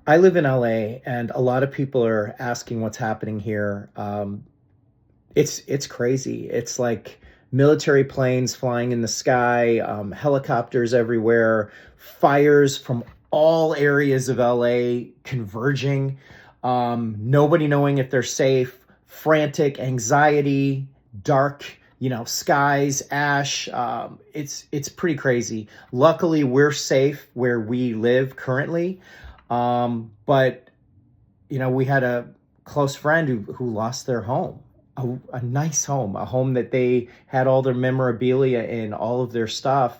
I live in LA, and a lot of people are asking what's happening here. It's crazy. It's like military planes flying in the sky, helicopters everywhere, fires from all areas of LA converging, nobody knowing if they're safe, frantic anxiety, dark, skies, ash. It's pretty crazy. Luckily, we're safe where we live currently, but we had a close friend who lost their home, a nice home, a home that they had all their memorabilia in, all of their stuff.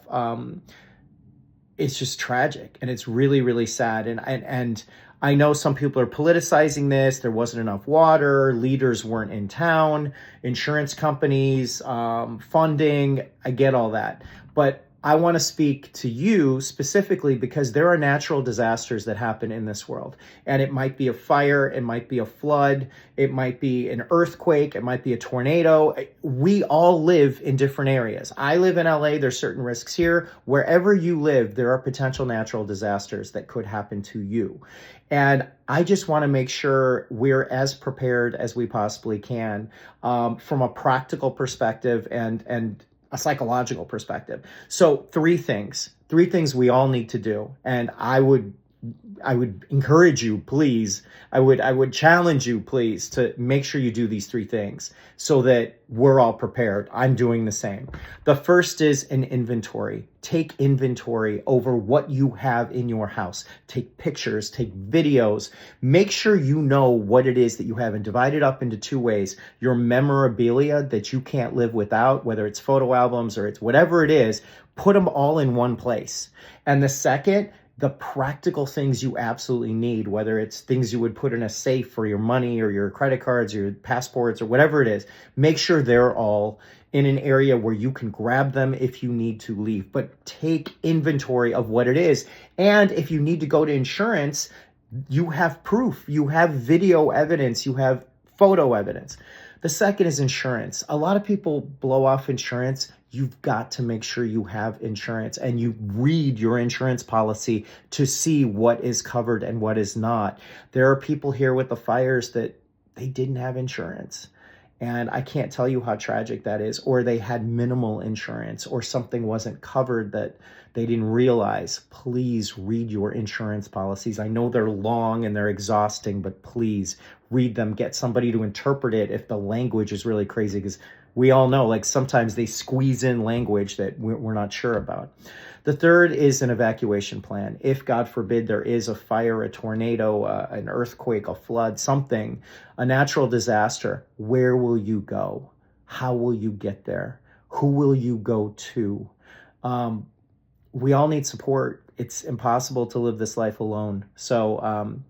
It's just tragic, and it's really, really sad. And I know some people are politicizing this. There wasn't enough water, leaders weren't in town, insurance companies, funding. I get all that, but I want to speak to you specifically because there are natural disasters that happen in this world. And it might be a fire, it might be a flood, it might be an earthquake, it might be a tornado. We all live in different areas. I live in LA, there's certain risks here. Wherever you live, there are potential natural disasters that could happen to you. And I just want to make sure we're as prepared as we possibly can, from a practical perspective and a psychological perspective. So three things we all need to do. And I would encourage you, please. I would challenge you, please, to make sure you do these three things so that we're all prepared. I'm doing the same. The first is an inventory. Take inventory over what you have in your house. Take pictures, take videos. Make sure you know what it is that you have, and divide it up into two ways. Your memorabilia that you can't live without, whether it's photo albums or it's whatever it is, put them all in one place. And the second, the practical things you absolutely need, whether it's things you would put in a safe for your money or your credit cards or your passports or whatever it is, make sure they're all in an area where you can grab them if you need to leave. But take inventory of what it is. And if you need to go to insurance, you have proof, you have video evidence, you have photo evidence. The second is insurance. A lot of people blow off insurance. You've got to make sure you have insurance and you read your insurance policy to see what is covered and what is not. There are people here with the fires that they didn't have insurance. And I can't tell you how tragic that is. Or they had minimal insurance, or something wasn't covered that they didn't realize. Please read your insurance policies. I know they're long and they're exhausting, but please read them. Get somebody to interpret it if the language is really crazy, because we all know, like, sometimes they squeeze in language that we're not sure about. The third is an evacuation plan. If, God forbid, there is a fire, a tornado, an earthquake, a flood, something, a natural disaster, where will you go? How will you get there? Who will you go to? We all need support. It's impossible to live this life alone. So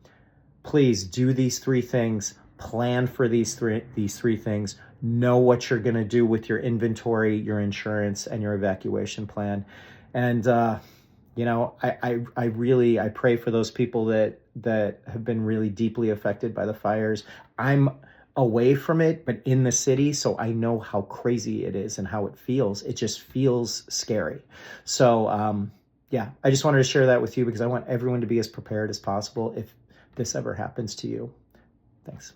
please do these three things. Plan for these three things. Know what you're going to do with your inventory, your insurance, and your evacuation plan. And I pray for those people that have been really deeply affected by the fires. I'm away from it, but in the city, so I know how crazy it is and how it feels. It just feels scary. So I just wanted to share that with you because I want everyone to be as prepared as possible if this ever happens to you. Thanks.